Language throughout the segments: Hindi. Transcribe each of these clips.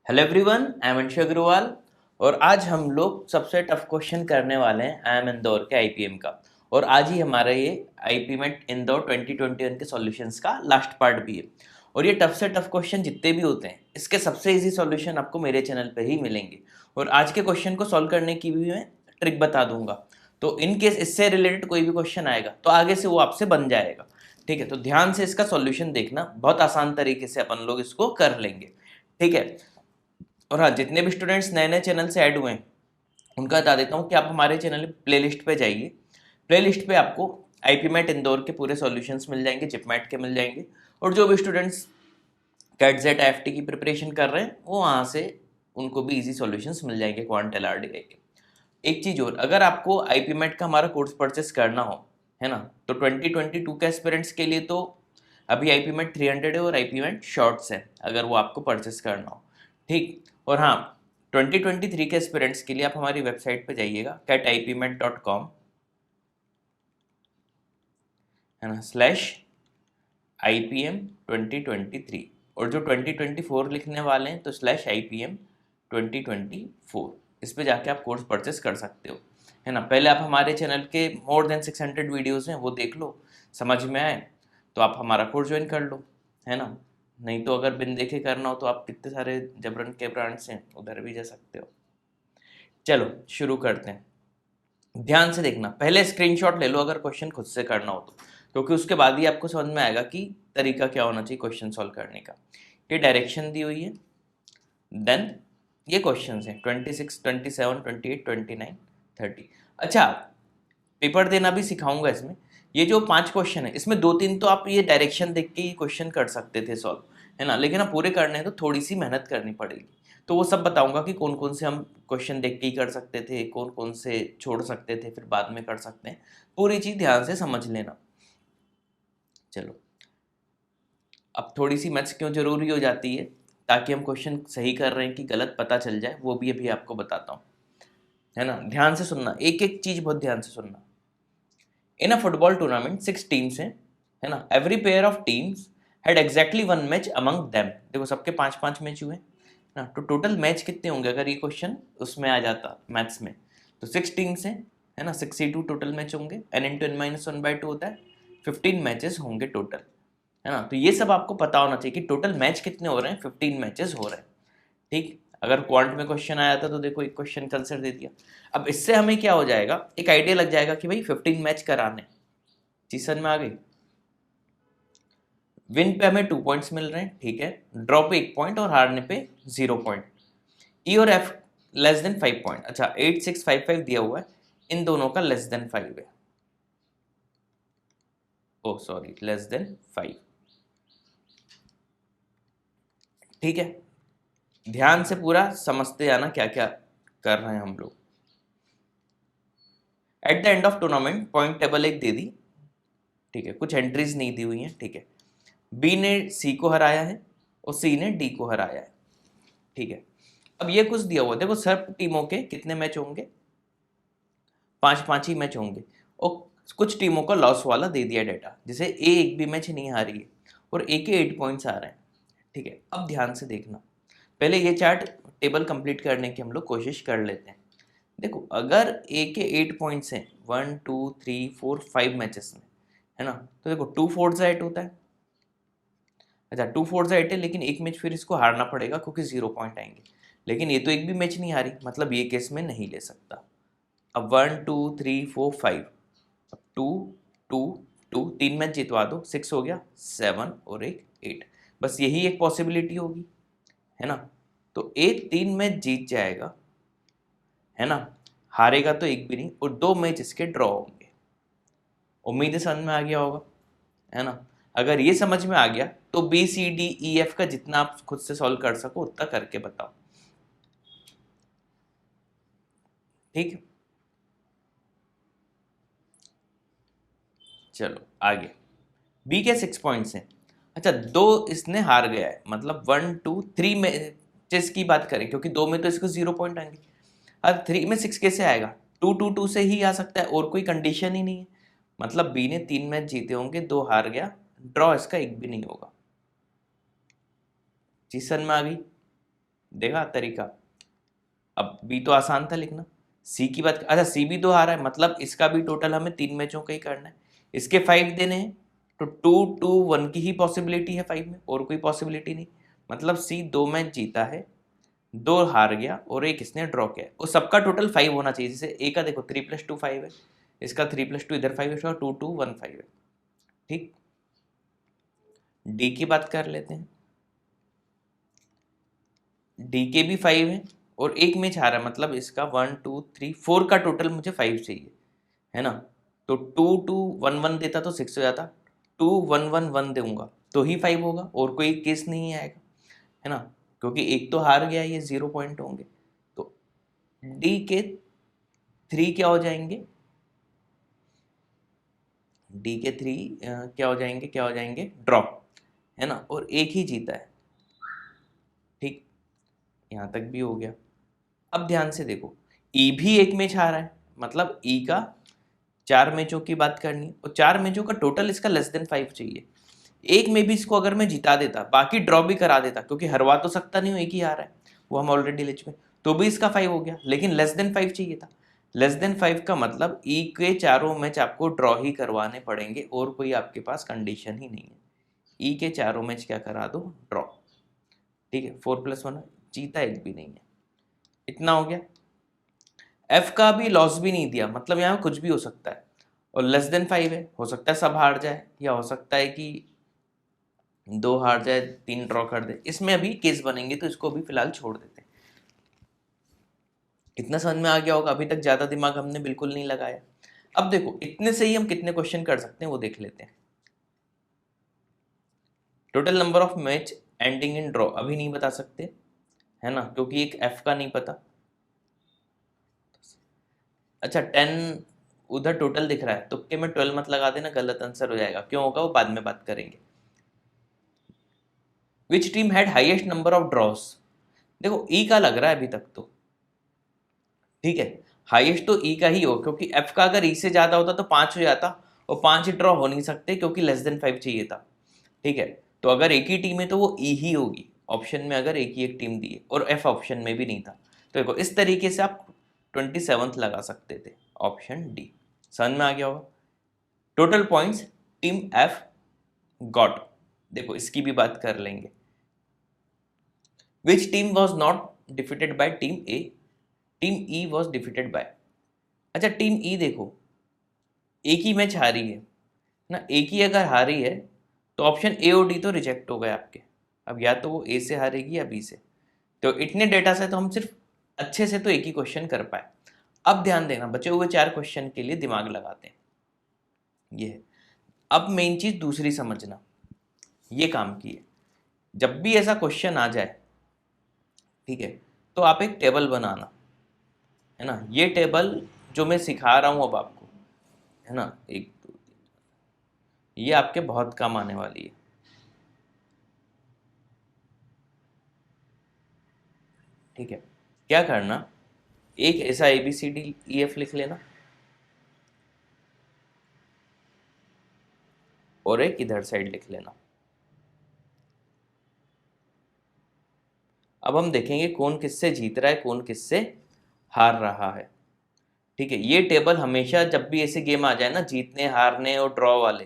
Hello everyone, I am Anshu Agrawal. और आज हम लोग सबसे टफ क्वेश्चन करने वाले हैं आई एम इंदौर के आईपीएम का। और आज ही हमारा ये आईपीमेट इंदौर 2021 के सॉल्यूशंस का लास्ट पार्ट भी है। और ये टफ से टफ क्वेश्चन जितने भी होते हैं इसके सबसे इजी सॉल्यूशन आपको मेरे चैनल पे ही मिलेंगे। और आज के क्वेश्चन को सॉल्व करने की भी मैं ट्रिक बता दूंगा। तो इन केस इससे रिलेटेड कोई भी क्वेश्चन आएगा तो आगे से वो आपसे बन जाएगा। ठीक है, तो ध्यान से इसका सॉल्यूशन देखना, बहुत आसान तरीके से अपन लोग इसको कर लेंगे। ठीक है। और हाँ, जितने भी स्टूडेंट्स नए नए चैनल से ऐड हुए हैं उनका बता देता हूँ कि आप हमारे चैनल प्लेलिस्ट पे जाइए। प्लेलिस्ट पे आपको आईपीमेट इंदौर के पूरे सॉल्यूशंस मिल जाएंगे, जिपमेट के मिल जाएंगे। और जो भी स्टूडेंट्स कैट जेट एफटी की प्रिपरेशन कर रहे हैं वो वहाँ से उनको भी इजी सॉल्यूशंस मिल जाएंगे क्वांट एलआरडीआई के। एक चीज़ और, अगर आपको आईपीमेट का हमारा कोर्स परचेस करना हो, है ना, तो 2022 के एस्पिरेंट्स के लिए तो अभी आईपीमेट 300 है और आईपीमेट शॉर्ट्स है अगर वो आपको परचेस करना हो। ठीक। और हाँ, 2023 के एस्पिरेंट्स के लिए आप हमारी वेबसाइट पे जाइएगा catipmet.com, है ना, /IPM 2023। और जो 2024 लिखने वाले हैं तो /IPM 2024, इस पे जाके आप कोर्स परचेस कर सकते हो। है ना, पहले आप हमारे चैनल के मोर देन 600 वीडियोस हैं वो देख लो, समझ में आए तो आप हमारा कोर्स ज्वाइन कर लो। है ना, नहीं तो अगर बिन देखे करना हो तो आप कितने सारे जबरन के ब्रांड्स हैं उधर भी जा सकते हो। चलो शुरू करते हैं। ध्यान से देखना, पहले स्क्रीनशॉट ले लो अगर क्वेश्चन खुद से करना हो तो, क्योंकि उसके बाद ही आपको समझ में आएगा कि तरीका क्या होना चाहिए क्वेश्चन सॉल्व करने का। ये डायरेक्शन दी हुई है, देन ये क्वेश्चन है 26, 27, 28, 29, 30। अच्छा, पेपर देना भी सिखाऊंगा इसमें। ये जो 5 क्वेश्चन है इसमें 2-3 तो आप ये डायरेक्शन देख के ही क्वेश्चन कर सकते थे सॉल्व, है ना, लेकिन आप पूरे करने हैं तो थोड़ी सी मेहनत करनी पड़ेगी। तो वो सब बताऊंगा कि कौन कौन से हम क्वेश्चन देख के ही कर सकते थे, कौन कौन से छोड़ सकते थे फिर बाद में कर सकते हैं। पूरी चीज़ ध्यान से समझ लेना। चलो, अब थोड़ी सी मैथ्स क्यों जरूरी हो जाती है, ताकि हम क्वेश्चन सही कर रहे हैं कि गलत पता चल जाए, वो भी अभी आपको बताता हूँ। है ना, ध्यान से सुनना, एक एक चीज़ बहुत ध्यान से सुनना। इन अ फुटबॉल टूर्नामेंट 6 टीम्स हैं, है ना, every pair of teams had exactly 1 match among them. देखो सबके 5-5 मैच हुए ना, तो टोटल मैच कितने होंगे अगर ये क्वेश्चन उसमें आ जाता मैथ्स में। तो 6 टीम्स हैं, है ना, 62 टोटल मैच होंगे, n इंटू एन माइनस 1/2 होता है, 15 मैचेस होंगे टोटल। है ना, तो ये सब आपको पता होना चाहिए कि टोटल मैच कितने हो रहे हैं, 15 मैचेस हो रहे हैं। ठीक, अगर क्वांट में क्वेश्चन आया था तो देखो एक क्वेश्चन कंसिडर दे दिया। अब इससे हमें क्या हो जाएगा, एक आइडिया लग जाएगा कि भाई 15 मैच कराने। चीज समझ में आ गई। विन पे हमें 2 पॉइंट्स मिल रहे हैं, ठीक है, ड्रॉ पे 1 पॉइंट और हारने पे 0 पॉइंट। ई और एफ लेस देन 5 पॉइंट। अच्छा, 8, 6, 5, 5 दिया हुआ है, इन दोनों का लेस देन 5 है। ओ सॉरी, लेस देन 5। ठीक है, ध्यान से पूरा समझते जाना क्या क्या कर रहे हैं हम लोग। At the end of tournament point table एक दे दी, ठीक है, कुछ एंट्रीज नहीं दी हुई हैं, ठीक है। बी ने सी को हराया है और सी ने डी को हराया है, ठीक है। अब ये कुछ दिया हुआ, देखो सब टीमों के कितने मैच होंगे, 5-5 ही मैच होंगे। और कुछ टीमों का लॉस वाला दे दिया डाटा, जैसे ए एक भी मैच नहीं हारी है और ए के 8 पॉइंट्स आ रहे हैं, ठीक है। अब ध्यान से देखना, पहले ये चार्ट टेबल कंप्लीट करने की हम लोग कोशिश कर लेते हैं। देखो अगर ए के 8 पॉइंट्स हैं 1, 2, 3, 4, 5 मैचेस में, है ना, तो देखो 2 4 8 होता है। अच्छा, 2 4 8 है, लेकिन एक मैच फिर इसको हारना पड़ेगा क्योंकि 0 पॉइंट आएंगे। लेकिन ये तो एक भी मैच नहीं हारी, मतलब ये केस में नहीं ले सकता। अब 1, 2, 3, 4, 5, अब 2, 2, 2, 3 मैच जितवा दो, 6 हो गया, 7 और एक 8, बस यही एक पॉसिबिलिटी होगी, है ना। तो ए 3 मैच जीत जाएगा, है ना, हारेगा तो एक भी नहीं, और 2 मैच इसके ड्रॉ होंगे। उम्मीद है समझ में आ गया होगा, है ना। अगर ये समझ में आ गया तो B C D E F का जितना आप खुद से सॉल्व कर सको उतना करके बताओ। ठीक है, चलो आगे। बी के 6 पॉइंट्स हैं। अच्छा, 2 इसने हार गया है, मतलब 1, 2, 3 मैचेस की बात करें, क्योंकि 2 में तो इसको 0 पॉइंट आएंगे। अब 3 में 6 कैसे आएगा, 2, 2, 2 से ही आ सकता है, और कोई कंडीशन ही नहीं है। मतलब बी ने 3 मैच जीते होंगे, 2 हार गया, ड्रॉ इसका एक भी नहीं होगा। चीज समझ में आ गई। देखा तरीका। अब बी तो आसान था लिखना। सी की बात, अच्छा सी भी तो हारा है, मतलब इसका भी टोटल हमें 3 मैचों का ही करना है। इसके 5 देने हैं तो 2-2-1 की ही पॉसिबिलिटी है 5 में, और कोई पॉसिबिलिटी नहीं। मतलब सी 2 मैच जीता है, 2 हार गया और एक इसने ड्रॉ किया, और सबका टोटल 5 होना चाहिए। जैसे ए का देखो 3+2 5 है, इसका 3+2 इधर 5 है, इसका 2-2-1 5 है। ठीक, डी की बात कर लेते हैं। डी के भी 5 है और एक मैच हारा, मतलब इसका 1-2-3-4 का टोटल मुझे 5 चाहिए, है ना। तो 2-2-1-1 देता तो 6 हो जाता, 2-1-1-1 दूंगा तो ही 5 होगा, और कोई केस नहीं आएगा, है ना, क्योंकि एक तो हार गया, ये 0 पॉइंट होंगे। तो डी के 3 क्या हो जाएंगे, डी के 3 क्या हो जाएंगे ड्रॉ, है ना, और एक ही जीता है। ठीक, यहाँ तक भी हो गया। अब ध्यान से देखो, ई भी एक मैच हारा है, मतलब ई का 4 मैचों की बात करनी है, और 4 मैचों का टोटल इसका <5 चाहिए। एक में भी इसको अगर मैं जिता देता, बाकी ड्रॉ भी करा देता, क्योंकि हरवा तो सकता नहीं हूँ, एक ही हारा है, वो हम ऑलरेडी ले चुके, तो भी इसका 5 हो गया, लेकिन <5 चाहिए था। <5 का मतलब ई के चारों मैच आपको ड्रॉ ही करवाने पड़ेंगे, और कोई आपके पास कंडीशन ही नहीं है। ई के चारों मैच क्या करा दो, ड्रॉ। ठीक है, 4+1 जीता एक भी नहीं है, इतना हो गया। एफ का भी लॉस भी नहीं दिया, मतलब यहाँ कुछ भी हो सकता है, और <5 है, हो सकता है सब हार जाए, या हो सकता है कि 2 हार जाए 3 ड्रॉ कर दे, इसमें अभी केस बनेंगे, तो इसको अभी फिलहाल छोड़ देते हैं। इतना समझ में आ गया होगा, अभी तक ज़्यादा दिमाग हमने बिल्कुल नहीं लगाया। अब देखो इतने से ही हम कितने क्वेश्चन कर सकते हैं वो देख लेते हैं। Total number of match ending in draw अभी नहीं बता सकते, है ना, क्योंकि एक एफ का नहीं पता। अच्छा 10 उधर टोटल दिख रहा है, तुक्के में 12 मत लगा देना, गलत आंसर हो जाएगा, क्यों होगा वो बाद में बात करेंगे। Which team had highest number of draws, देखो ई का लग रहा है अभी तक तो, ठीक है, हाईएस्ट तो ई का ही हो, क्योंकि एफ का अगर ई से ज्यादा होता तो 5 हो जाता, और 5 ड्रॉ हो नहीं सकते क्योंकि <5 चाहिए था। ठीक है, तो अगर एक ही टीम है तो वो ई ही होगी, ऑप्शन में अगर एक ही एक टीम दी है, और एफ ऑप्शन में भी नहीं था, तो देखो इस तरीके से आप 27th लगा सकते थे, ऑप्शन डी। समझ में आ गया होगा। Total points team F got, देखो इसकी भी बात कर लेंगे। विच team was not defeated by team A, team E was defeated bye, अच्छा टीम ई देखो एक ही मैच हारी है ना, एक ही अगर हारी है तो ऑप्शन ए और डी तो रिजेक्ट हो गए आपके। अब या तो वो ए से हारेगी या बी से, तो इतने डेटा से तो हम सिर्फ अच्छे से तो एक ही क्वेश्चन कर पाए। अब ध्यान देना, बचे हुए 4 क्वेश्चन के लिए दिमाग लगाते हैं, ये है। अब मेन चीज दूसरी समझना, ये काम की है, जब भी ऐसा क्वेश्चन आ जाए, ठीक है, तो आप एक टेबल बनाना, है ना, ये टेबल जो मैं सिखा रहा हूं अब आपको, है ना, 1 2 3, ये आपके बहुत काम आने वाली है। ठीक है, क्या करना, एक ऐसा ABCDEF लिख लेना, और एक इधर साइड लिख लेना। अब हम देखेंगे कौन किससे जीत रहा है, कौन किससे हार रहा है। ठीक है, ये टेबल हमेशा जब भी ऐसे गेम आ जाए ना, जीतने हारने और ड्रॉ वाले,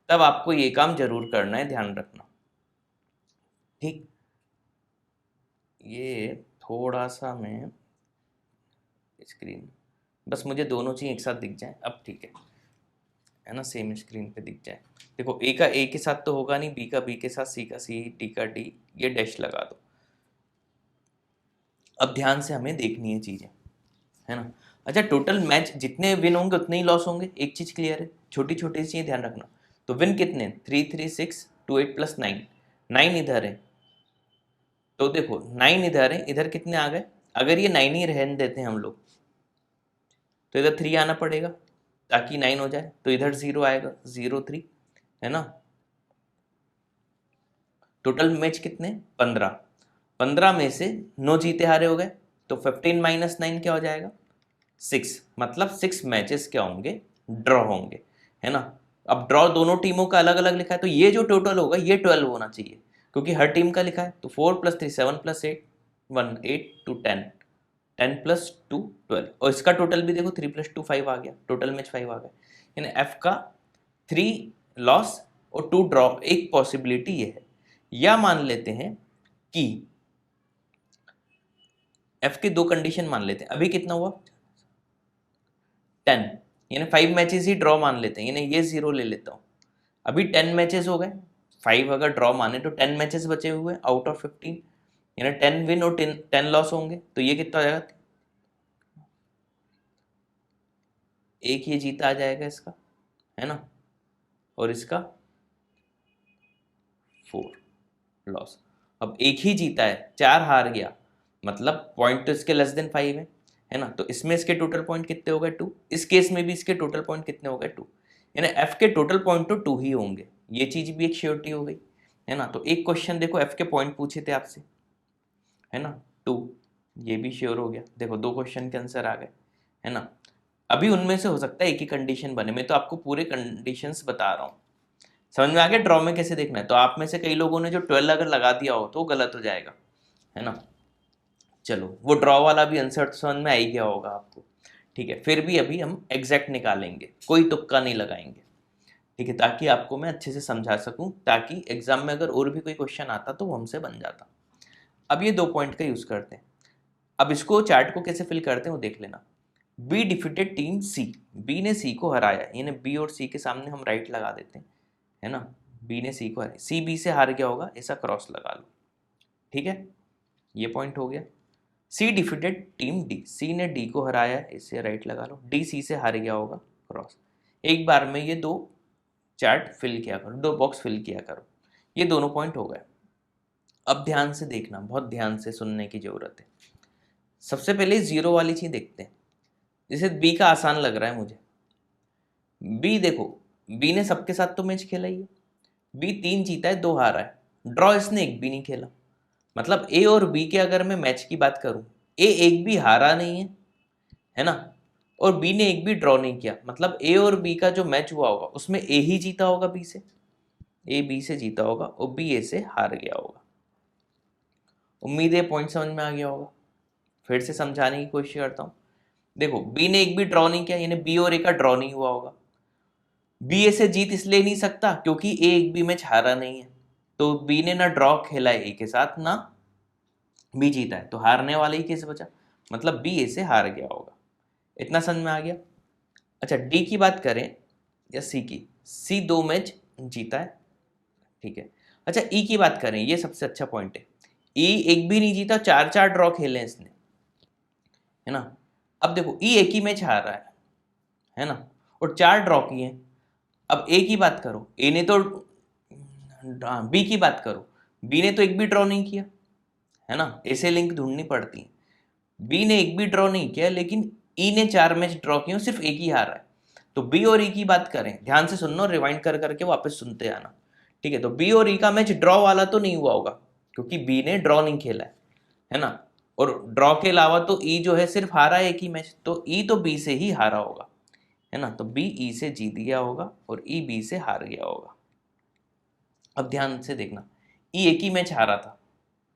तब आपको ये काम जरूर करना है, ध्यान रखना। ठीक, ये थोड़ा सा मैं स्क्रीन, बस मुझे दोनों चीज़ एक साथ दिख जाए, अब ठीक है ना, सेम स्क्रीन पे दिख जाए। देखो ए का ए के साथ तो होगा नहीं, बी का बी के साथ, सी का सी, डी का डी, ये डैश लगा दो। अब ध्यान से हमें देखनी है चीज़ें, है ना। अच्छा टोटल मैच जितने विन होंगे उतने ही लॉस होंगे, एक चीज़ क्लियर है, छोटी छोटी चीज़ ध्यान रखना। तो विन कितने, 3 3 6 2 8 + 9, 9 इधर है, तो देखो 9 इधर है, इधर कितने आ गए, अगर ये 9 ही रहने देते हैं हम लोग, तो इधर 3 आना पड़ेगा ताकि 9 हो जाए, तो इधर 0 आएगा, 0 3, है ना। टोटल मैच कितने, 15, 15 में से 9 जीते हारे हो गए, तो 15 - 9 क्या हो जाएगा, 6, मतलब 6 मैचेस क्या होंगे, ड्रॉ होंगे, है ना। अब ड्रॉ दोनों टीमों का अलग अलग लिखा है, तो ये जो टोटल होगा ये 12 होना चाहिए, क्योंकि हर टीम का लिखा है, तो 4 + 3 7 + 8, 1 8 टू 10, 10 प्लस 2 12, और इसका टोटल भी देखो 3 प्लस 2 5 आ गया, टोटल मैच 5 आ गया। यानी एफ का 3 लॉस और 2 ड्रॉ। एक पॉसिबिलिटी ये है, या मान लेते हैं कि एफ के दो कंडीशन मान लेते हैं। अभी कितना हुआ 10, यानी 5 मैचेस ही ड्रॉ मान लेते हैं, यानी ये 0 ले लेता हूँ। अभी 10 मैचेस हो गए, 5 अगर ड्रॉ माने तो 10 मैचेस बचे हुए आउट ऑफ 15, यानी 10 विन और 10 लॉस होंगे। तो ये कितना हो जाएगा, एक ये जीता आ जाएगा इसका, है ना, और इसका 4 लॉस। अब एक ही जीता है, 4 हार गया, मतलब पॉइंट तो इसके लेस देन 5 है ना। तो इसमें इसके टोटल पॉइंट कितने हो गए 2, इस केस में भी इसके टोटल पॉइंट कितने हो गए 2, यानी एफ के टोटल पॉइंट तो 2 ही होंगे। ये चीज भी एक श्योरिटी हो गई, है ना। तो एक क्वेश्चन देखो एफ के पॉइंट पूछे थे आपसे, है ना, 2, ये भी श्योर हो गया। देखो 2 क्वेश्चन के आंसर आ गए, है ना। अभी उनमें से हो सकता है एक ही कंडीशन बने, मैं तो आपको पूरे कंडीशंस बता रहा हूँ। समझ में आ गया ड्रॉ में कैसे देखना है। तो आप में से कई लोगों ने जो 12 अगर लगा दिया हो तो वो गलत हो जाएगा, है ना। चलो वो ड्रॉ वाला भी आंसर समझ में आ ही गया होगा आपको, ठीक है। फिर भी अभी हम एग्जैक्ट निकालेंगे, कोई तुक्का नहीं लगाएंगे, ठीक है, ताकि आपको मैं अच्छे से समझा सकूं, ताकि एग्जाम में अगर और भी कोई क्वेश्चन आता तो वो हमसे बन जाता। अब ये 2 पॉइंट का यूज करते हैं। अब इसको चार्ट को कैसे फिल करते हैं वो देख लेना। B defeated team C, B ने सी को हराया, यानी बी और सी के सामने हम राइट लगा देते हैं, है ना। बी ने सी को हराया, सी बी से हार गया होगा, ऐसा क्रॉस लगा लो, ठीक है, ये पॉइंट हो गया। सी डिफीटेड टीम डी, सी ने डी को हराया, इसे राइट लगा लो, डी सी से हार गया होगा, क्रॉस। एक बार में ये 2 चार्ट फिल किया करो, 2 बॉक्स फिल किया करो, ये दोनों पॉइंट हो गए। अब ध्यान से देखना, बहुत ध्यान से सुनने की जरूरत है। सबसे पहले 0 वाली चीज देखते हैं, जैसे बी का आसान लग रहा है मुझे। बी देखो, बी ने सबके साथ तो मैच खेला ही है, बी 3 जीता है 2 हारा है, ड्रॉ इसने एक भी नहीं खेला। मतलब ए और बी के अगर मैं मैच की बात करूं, ए एक भी हारा नहीं है ना, और बी ने एक भी ड्रॉ नहीं किया। मतलब ए और बी का जो मैच हुआ होगा उसमें ए ही जीता होगा बी से, ए बी से जीता होगा और बी ए से हार गया होगा। उम्मीद है पॉइंट समझ में आ गया होगा। फिर से समझाने की कोशिश करता हूँ। देखो बी ने एक भी ड्रॉ नहीं किया, यानी बी और ए का ड्रॉ नहीं हुआ होगा। बी ए से जीत इसलिए नहीं सकता क्योंकि ए एक भी मैच हारा नहीं है, तो बी ने ना ड्रॉ खेला है ए के साथ, ना बी जीता है, तो हारने वाला ही केस बचा, मतलब बी ए से हार गया होगा। इतना समझ में आ गया। अच्छा डी की बात करें या सी की, सी 2 मैच जीता है, ठीक है। अच्छा ई की बात करें, ये सबसे अच्छा पॉइंट है। ई एक भी नहीं जीता, 4 ड्रॉ खेले हैं इसने, है ना। अब देखो ई एक ही मैच हार रहा है ना, और 4 ड्रॉ किए। अब ए की बात करो, ए ने तो, बी की बात करो, बी ने तो एक भी ड्रॉ नहीं किया, है ना, ऐसे लिंक ढूंढनी पड़ती है। बी ने एक भी ड्रॉ नहीं किया, लेकिन ई ने 4 मैच ड्रॉ किए, सिर्फ एक ही हारा है। तो बी और ई की बात करें, ध्यान से सुनना, रिवाइंड कर करके वापस सुनते आना, ठीक है। तो बी और ई का मैच ड्रॉ वाला तो नहीं हुआ होगा, क्योंकि बी ने ड्रॉ नहीं खेला है ना, और ड्रॉ के अलावा तो ई जो है सिर्फ हारा है एक ही मैच, तो ई तो बी से ही हारा होगा, है ना। तो बी ई से जीत गया होगा और ई बी से हार गया होगा। अब ध्यान से देखना, ई एक ही मैच हारा था,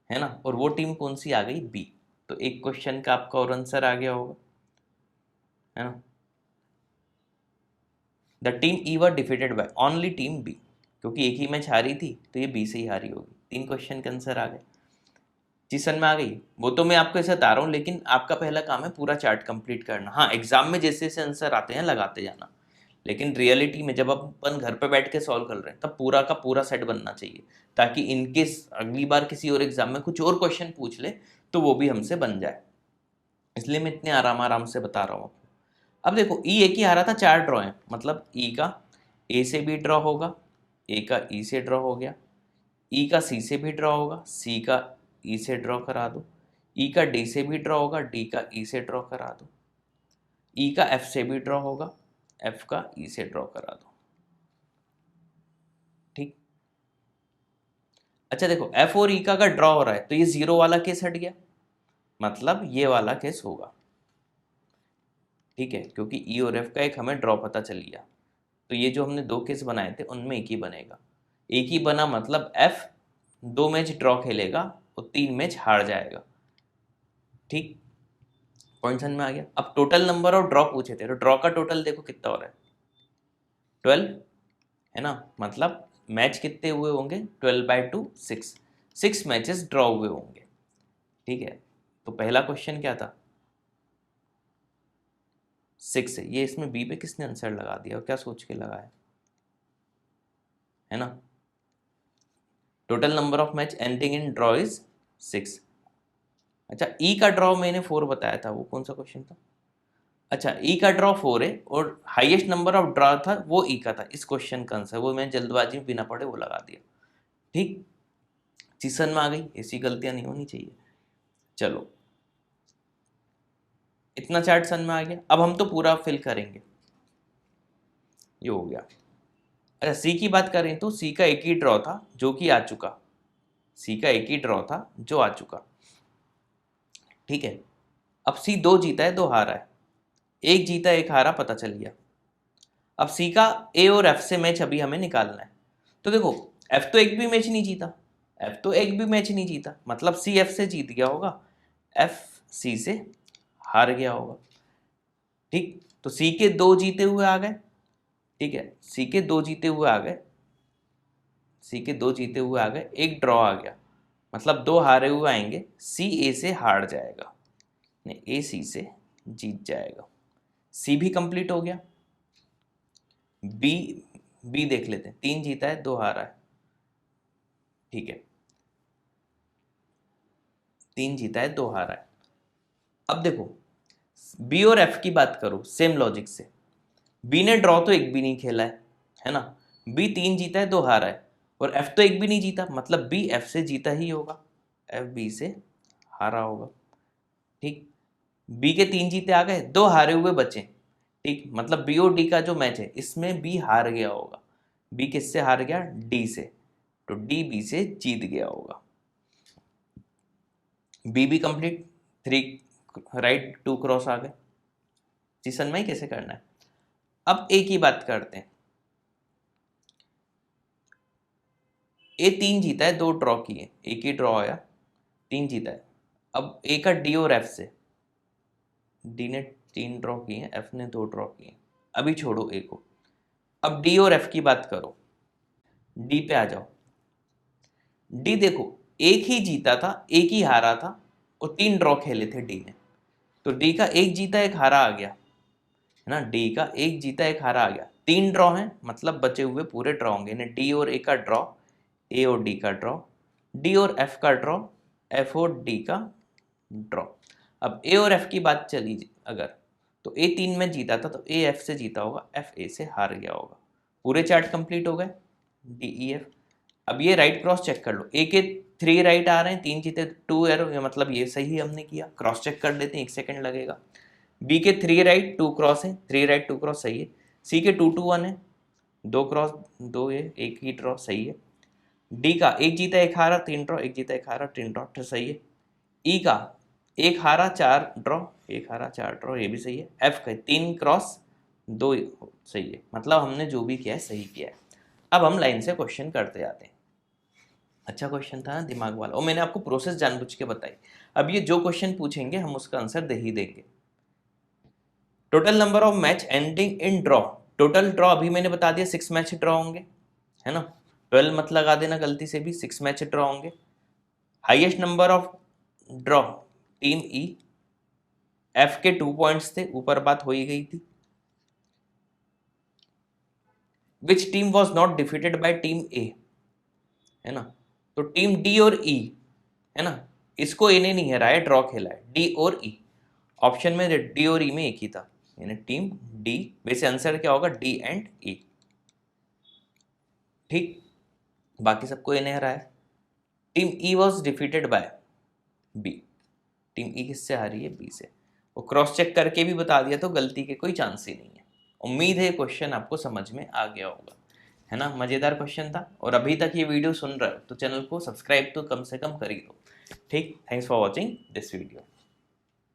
है ना, और वो टीम कौन सी आ गई, बी। तो एक क्वेश्चन का आपका और आंसर आ गया होगा, है ना। The team E were defeated by only team B, क्योंकि एक ही मैच हारी थी तो ये बी से ही हारी होगी। 3 क्वेश्चन के आंसर आ गए, चीज समझ में आ गई। वो तो मैं आपको ऐसे बता रहा हूँ, लेकिन आपका पहला काम है पूरा चार्ट कंप्लीट करना। हाँ एग्जाम में जैसे जैसे आंसर आते हैं लगाते जाना, लेकिन रियलिटी में जब अपन घर पे बैठ के सॉल्व कर रहे हैं तब पूरा का पूरा सेट बनना चाहिए, ताकि इनकेस अगली बार किसी और एग्जाम में कुछ और क्वेश्चन पूछ ले तो वो भी हमसे बन जाए। इसलिए मैं इतने आराम आराम से बता रहा हूँ आपको। अब देखो ई एक ही हारा था, 4 ड्रॉ है, मतलब ई का ए से भी ड्रॉ होगा, ए का ई से ड्रॉ हो गया, ई का सी से भी ड्रॉ होगा, सी का ई से ड्रॉ करा दो, ई का डी से भी ड्रॉ होगा, डी का ई से ड्रॉ करा दो, ई का एफ से भी ड्रॉ होगा, एफ का ई से ड्रॉ करा दो, ठीक। अच्छा देखो एफ और ई का अगर ड्रॉ हो रहा है तो ये 0 वाला केस हट गया, मतलब ये वाला केस होगा, ठीक है, क्योंकि ई और एफ का एक हमें ड्रॉ पता चल गया। तो ये जो हमने 2 केस बनाए थे उनमें एक ही बनेगा, एक ही बना, मतलब एफ 2 मैच ड्रॉ खेलेगा और 3 मैच हार जाएगा, ठीक, पॉइंट समझ में आ गया। अब टोटल नंबर ऑफ ड्रॉ पूछे थे, तो ड्रॉ का टोटल देखो कितना हो रहा है 12, है ना, मतलब मैच कितने हुए होंगे 12/2 6 मैचेस ड्रॉ हुए होंगे। ठीक है, तो पहला क्वेश्चन क्या था 6 है, ये इसमें बी पे किसने आंसर लगा दिया और क्या सोच के लगाया, है ना। Total number of match ending in draw is 6। अच्छा, ई का ड्रॉ मैंने 4 बताया था, वो कौन सा क्वेश्चन था। अच्छा, ई का ड्रॉ 4 है और हाईएस्ट नंबर ऑफ ड्रॉ था वो ई का था, इस क्वेश्चन का आंसर वो मैंने जल्दबाजी में बिना पढ़े वो लगा दिया। ठीक, सीजन में आ गई, ऐसी गलतियां नहीं होनी चाहिए। चलो, इतना चार्ट सन में आ गया, अब हम तो पूरा फिल करेंगे, ये हो गया। अच्छा, सी की बात करें तो सी का एक ही ड्रॉ था जो कि आ चुका, सी का एक ही ड्रॉ था जो आ चुका। ठीक है, अब सी 2 जीता है 2 हारा है, एक जीता एक हारा पता चल गया। अब सी का ए और एफ से मैच अभी हमें निकालना है। तो देखो, एफ तो एक भी मैच नहीं जीता, एफ तो एक भी मैच नहीं जीता, मतलब सी एफ से जीत गया होगा, एफ सी से हार गया होगा। ठीक, तो सी के 2 जीते हुए आ गए। ठीक है, सी के 2 जीते हुए आ गए, सी के 2 जीते हुए आ गए, एक ड्रॉ आ गया, मतलब 2 हारे हुए आएंगे, सी ए से हार जाएगा, ए सी से जीत जाएगा। सी भी कंप्लीट हो गया। बी, बी देख लेते हैं, 3 जीता है 2 हारा है। ठीक है, 3 जीता है 2 हारा है। अब देखो, बी और एफ की बात करो सेम लॉजिक से, बी ने ड्रॉ तो एक भी नहीं खेला है ना, बी 3 जीता है 2 हारा है, और एफ तो एक भी नहीं जीता, मतलब बी एफ से जीता ही होगा, एफ बी से हारा होगा। ठीक, बी के 3 जीते आ गए, 2 हारे हुए बचे। ठीक, मतलब बी और डी का जो मैच है इसमें बी हार गया होगा, बी किससे हार गया, डी से, तो डी बी से जीत गया होगा। बी भी कंप्लीट, 3 राइट 2 क्रॉस आ गए। सीजन में ही कैसे करना है। अब ए की बात करते हैं, ए 3 जीता है 2 ड्रॉ किए, एक ही ड्रॉ आया, 3 जीता है। अब ए का डी और एफ से, डी ने 3 ड्रॉ किए, एफ ने 2 ड्रॉ किए, अभी छोड़ो ए को। अब डी और एफ की बात करो, डी पे आ जाओ। डी देखो, एक ही जीता था एक ही हारा था और 3 ड्रॉ खेले थे डी ने, तो डी का एक जीता एक हारा आ गया, है ना, डी का एक जीता एक हारा आ गया। 3 ड्रॉ हैं, मतलब बचे हुए पूरे ड्रॉ होंगे, डी और ए का ड्रॉ, ए और डी का ड्रॉ, डी और एफ का ड्रॉ, एफ और डी का ड्रॉ। अब ए और एफ की बात चली अगर, तो ए 3 में जीता था तो ए एफ से जीता होगा, एफ ए से हार गया होगा। पूरे चार्ट कंप्लीट हो गए, डी ई एफ। अब ये राइट क्रॉस चेक कर लो, ए के 3 राइट आ रहे हैं, 3 जीते 2 एरो, मतलब ये सही हमने किया, क्रॉस चेक कर लेते हैं, 1 सेकंड लगेगा। बी के 3 राइट 2 क्रॉस है, 3 राइट 2 क्रॉस सही है। सी के 2 2 1 है, 2 क्रॉस 2 है, एक ही ड्रॉ सही है। डी का एक जीता एक हारा 3 ड्रॉ, एक जीता एक हारा 3 ड्रॉ तो सही है। ई का एक हारा 4 ड्रॉ, एक हारा 4 ड्रॉ, ये भी सही है। एफ का 3 क्रॉस 2 सही है, मतलब हमने जो भी किया है सही किया है। अब हम लाइन से क्वेश्चन करते जाते हैं। अच्छा क्वेश्चन था ना, दिमाग वाला, और मैंने आपको प्रोसेस जानबूझ के बताई। अब ये जो क्वेश्चन पूछेंगे हम उसका आंसर दे ही देंगे। Total number of match ending in draw, total draw अभी मैंने बता दिया 6 मैच ड्रॉ होंगे, है ना, 12 मत लगा देना गलती से भी, 6 मैच ड्रॉ होंगे। Highest number of draw team E, F के 2 पॉइंट्स थे, ऊपर बात हो ही गई थी। Which team was not defeated by team A, है ना, तो टीम डी और ई, है ना, इसको ए ने नहीं हराया, ड्रॉ खेला है, डी और ई। ऑप्शन में डी और ई में एक ही था, यानी टीम डी, वैसे आंसर क्या होगा, डी एंड ई। ठीक, बाकी सबको ए ने हराया। Team E was defeated by B, team E किससे हारी है, बी से। वो क्रॉस चेक करके भी बता दिया तो गलती के कोई चांस ही नहीं है। उम्मीद है क्वेश्चन आपको समझ में आ गया होगा, है ना, मज़ेदार क्वेश्चन था। और अभी तक ये वीडियो सुन रहे हो तो चैनल को सब्सक्राइब तो कम से कम कर ही दो। ठीक, thanks for watching this video.